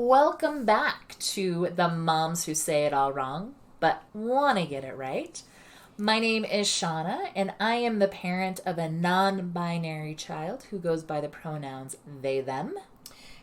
welcome back to the Moms Who Say It All Wrong, but Want to Get It Right. My name is Shauna, and I am the parent of a non-binary child who goes by the pronouns they, them.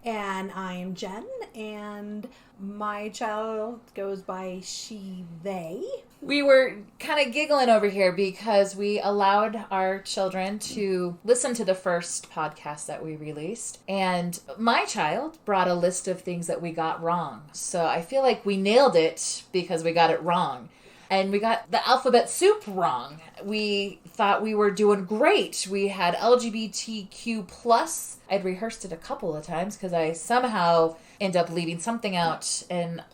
And I'm Jen, and my child goes by she, they. We were kind of giggling over here because we allowed our children to listen to the first podcast that we released. And my child brought a list of things that we got wrong. So I feel like we nailed it because we got it wrong. And we got the alphabet soup wrong. We thought we were doing great. We had LGBTQ+. I'd rehearsed it a couple of times because I somehow end up leaving something out. And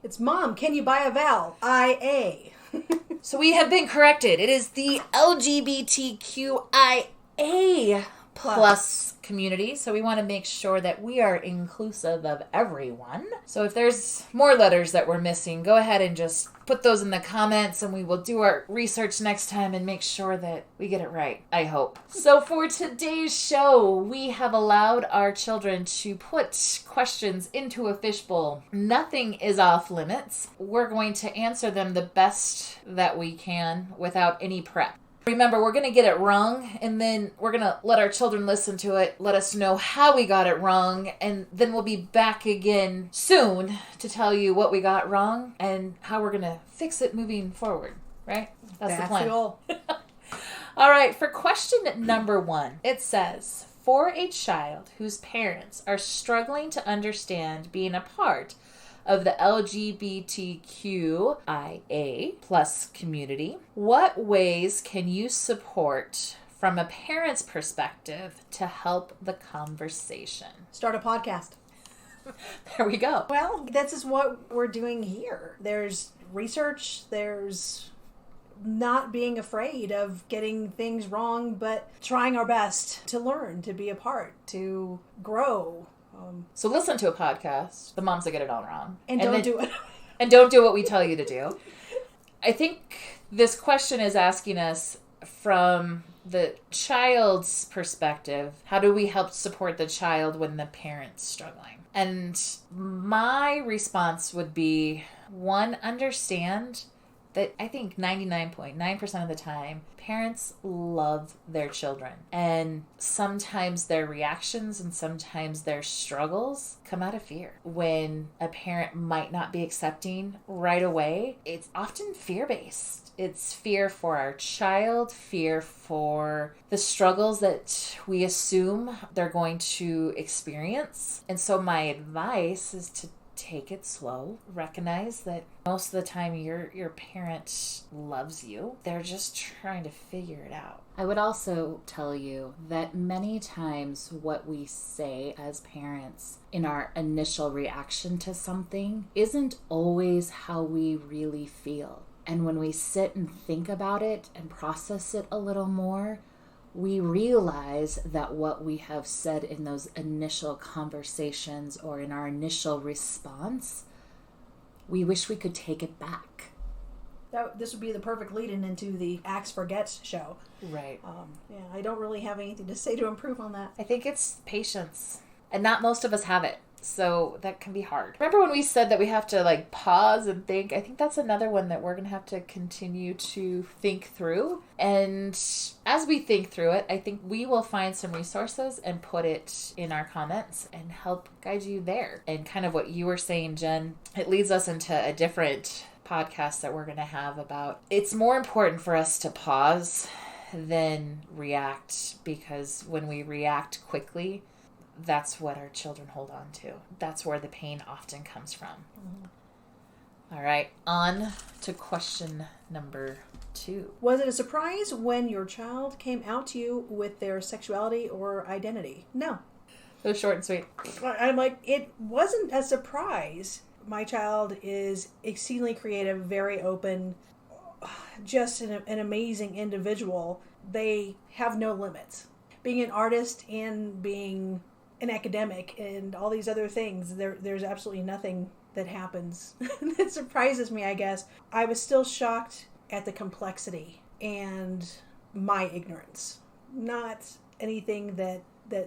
it's Mom, can you buy a vowel? IA. So we have been corrected. It is the LGBTQIA plus community. So we want to make sure that we are inclusive of everyone. So if there's more letters that we're missing, go ahead and just put those in the comments and we will do our research next time and make sure that we get it right, I hope. So for today's show, we have allowed our children to put questions into a fishbowl. Nothing is off limits. We're going to answer them the best that we can without any prep. Remember, we're going to get it wrong, and then we're going to let our children listen to it, let us know how we got it wrong, and then we'll be back again soon to tell you what we got wrong and how we're going to fix it moving forward, right? That's the plan. The goal. All right, for question number 1, it says, for a child whose parents are struggling to understand being a part of the LGBTQIA plus community, what ways can you support from a parent's perspective to help the conversation? Start a podcast. There we go. Well, this is what we're doing here. There's research, there's not being afraid of getting things wrong, but trying our best to learn, to be a part, to grow. So listen to a podcast, the moms that get it all wrong. And don't do it. And don't do what we tell you to do. I think this question is asking us from the child's perspective, how do we help support the child when the parent's struggling? And my response would be, 1, understand that I think 99.9% of the time, parents love their children. And sometimes their reactions and sometimes their struggles come out of fear. When a parent might not be accepting right away, it's often fear-based. It's fear for our child, fear for the struggles that we assume they're going to experience. And so my advice is to take it slow. Recognize that most of the time your parent loves you. They're just trying to figure it out. I would also tell you that many times what we say as parents in our initial reaction to something isn't always how we really feel. And when we sit and think about it and process it a little more, we realize that what we have said in those initial conversations or in our initial response, we wish we could take it back. This would be the perfect lead-in into the Axe Forgets show. Right. I don't really have anything to say to improve on that. I think it's patience. And not most of us have it. So that can be hard. Remember when we said that we have to pause and think? I think that's another one that we're going to have to continue to think through. And as we think through it, I think we will find some resources and put it in our comments and help guide you there. And kind of what you were saying, Jen, it leads us into a different podcast that we're going to have about it's more important for us to pause than react, because when we react quickly, that's what our children hold on to. That's where the pain often comes from. Mm-hmm. All right, on to question number 2. Was it a surprise when your child came out to you with their sexuality or identity? No. So short and sweet. I'm like, it wasn't a surprise. My child is exceedingly creative, very open, just an amazing individual. They have no limits. Being an artist and being an academic and all these other things, there's absolutely nothing that happens that surprises me, I guess. I was still shocked at the complexity and my ignorance. Not anything that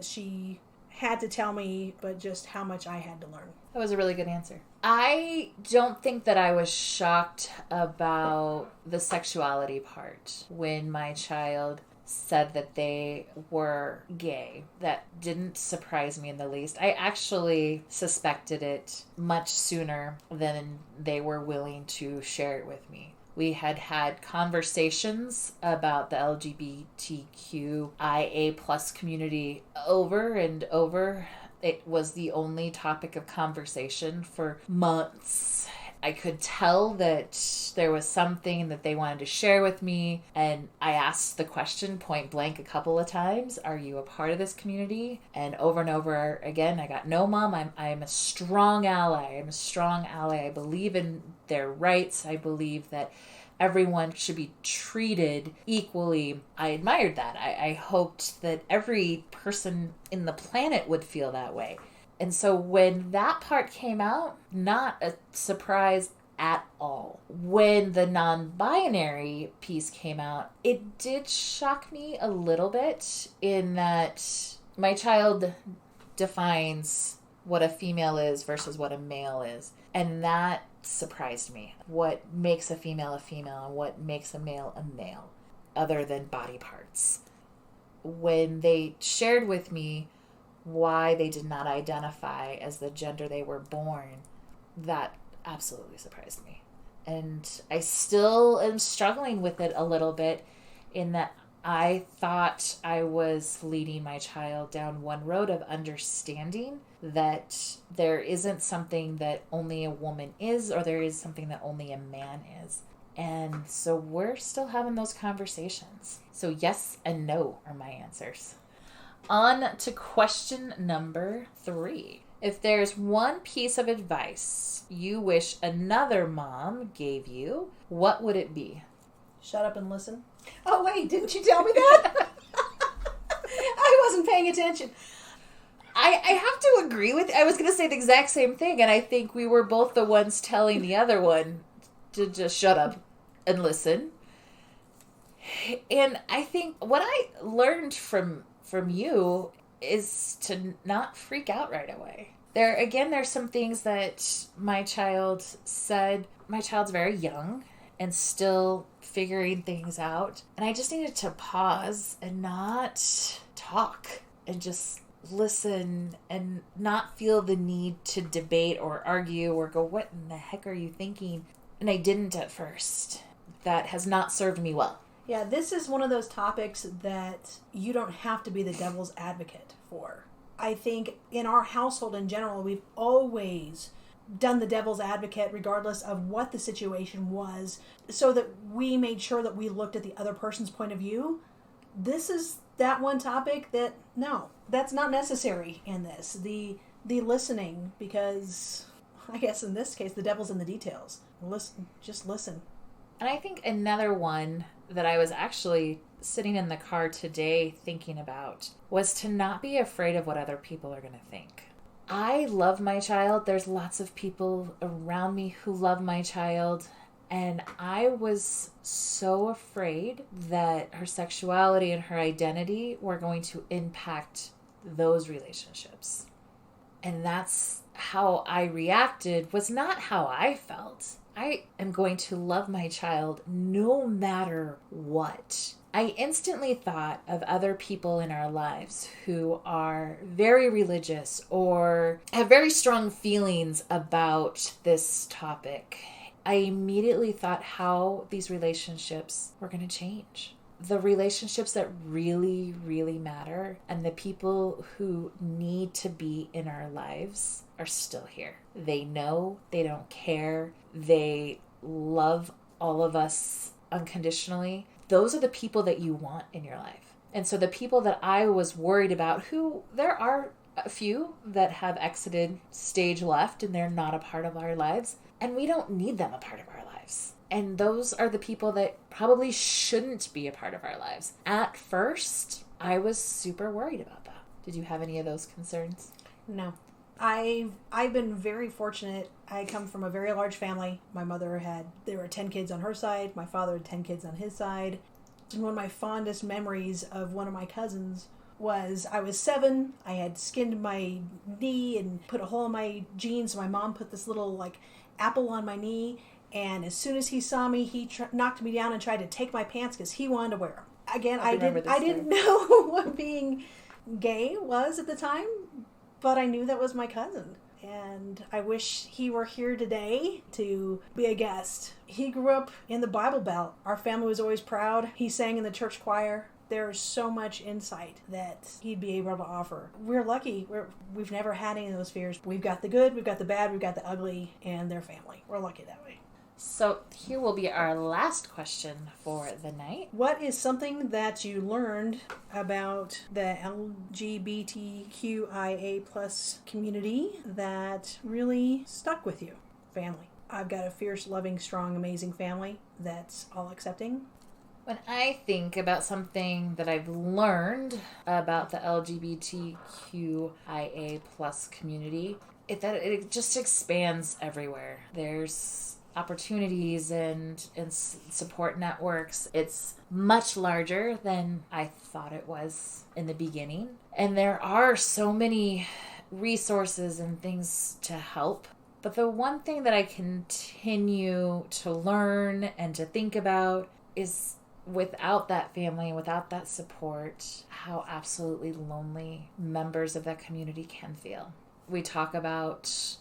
she had to tell me, but just how much I had to learn. That was a really good answer. I don't think that I was shocked about the sexuality part when my child said that they were gay. That didn't surprise me in the least. I actually suspected it much sooner than they were willing to share it with me. We had conversations about the LGBTQIA plus community over and over. It was the only topic of conversation for months. I could tell that there was something that they wanted to share with me, and I asked the question point blank a couple of times, are you a part of this community? And over again, I got, no, Mom, I'm a strong ally. I'm a strong ally. I believe in their rights. I believe that everyone should be treated equally. I admired that. I hoped that every person in the planet would feel that way. And so when that part came out, not a surprise at all. When the non-binary piece came out, it did shock me a little bit in that my child defines what a female is versus what a male is. And that surprised me. What makes a female and what makes a male, other than body parts. When they shared with me why they did not identify as the gender they were born, that absolutely surprised me. And I still am struggling with it a little bit in that I thought I was leading my child down one road of understanding that there isn't something that only a woman is, or there is something that only a man is. And so we're still having those conversations. So yes and no are my answers. On to question number 3. If there's one piece of advice you wish another mom gave you, what would it be? Shut up and listen. Oh, wait, didn't you tell me that? I wasn't paying attention. I have to agree with, I was going to say the exact same thing, and I think we were both the ones telling the other one to just shut up and listen. And I think what I learned from you is to not freak out right away. There's some things that my child said. My child's very young and still figuring things out. And I just needed to pause and not talk and just listen and not feel the need to debate or argue or go, what in the heck are you thinking? And I didn't at first. That has not served me well. Yeah, this is one of those topics that you don't have to be the devil's advocate for. I think in our household in general, we've always done the devil's advocate regardless of what the situation was, so that we made sure that we looked at the other person's point of view. This is that one topic that, no, that's not necessary in this. The listening, because I guess in this case, the devil's in the details. Listen, just listen. And I think another one that I was actually sitting in the car today thinking about was to not be afraid of what other people are going to think. I love my child. There's lots of people around me who love my child. And I was so afraid that her sexuality and her identity were going to impact those relationships. And that's how I reacted, was not how I felt. I am going to love my child no matter what. I instantly thought of other people in our lives who are very religious or have very strong feelings about this topic. I immediately thought how these relationships were going to change. The relationships that really, really matter and the people who need to be in our lives are still here. They know, they don't care, they love all of us unconditionally. Those are the people that you want in your life. And so the people that I was worried about, who there are a few that have exited stage left and they're not a part of our lives, and we don't need them a part of our lives. And those are the people that probably shouldn't be a part of our lives. At first, I was super worried about that. Did you have any of those concerns? No. I've been very fortunate. I come from a very large family. My mother there were 10 kids on her side. My father had 10 kids on his side. And one of my fondest memories of one of my cousins was I was 7. I had skinned my knee and put a hole in my jeans. My mom put this little like apple on my knee. And as soon as he saw me, he knocked me down and tried to take my pants because he wanted to wear them. Again, I didn't know what being gay was at the time, but I knew that was my cousin. And I wish he were here today to be a guest. He grew up in the Bible Belt. Our family was always proud. He sang in the church choir. There's so much insight that he'd be able to offer. We're lucky. We've never had any of those fears. We've got the good, we've got the bad, we've got the ugly, and their family. We're lucky that way. So here will be our last question for the night. What is something that you learned about the LGBTQIA plus community that really stuck with you? Family. I've got a fierce, loving, strong, amazing family that's all accepting. When I think about something that I've learned about the LGBTQIA plus community, it just expands everywhere. There's opportunities and support networks. It's much larger than I thought it was in the beginning. And there are so many resources and things to help. But the one thing that I continue to learn and to think about is without that family and without that support, how absolutely lonely members of that community can feel. We talk about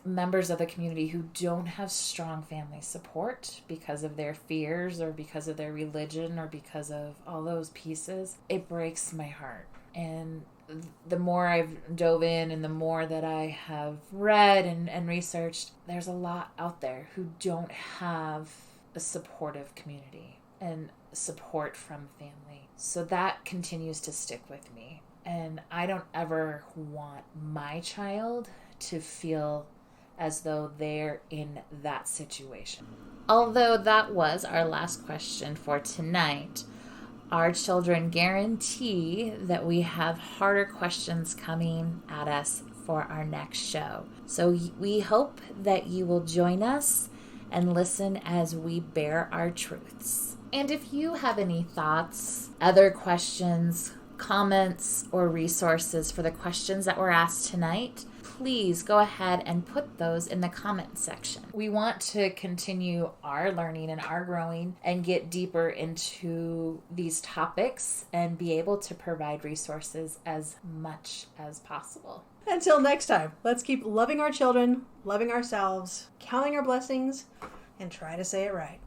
members of the community who don't have strong family support because of their fears or because of their religion or because of all those pieces. It breaks my heart. And the more I've dove in and the more that I have read and researched, there's a lot out there who don't have a supportive community and support from family. So that continues to stick with me. And I don't ever want my child to feel as though they're in that situation. Although that was our last question for tonight, our children guarantee that we have harder questions coming at us for our next show. So we hope that you will join us and listen as we bear our truths. And if you have any thoughts, other questions, comments, or resources for the questions that were asked tonight, please go ahead and put those in the comment section. We want to continue our learning and our growing and get deeper into these topics and be able to provide resources as much as possible. Until next time, let's keep loving our children, loving ourselves, counting our blessings, and try to say it right.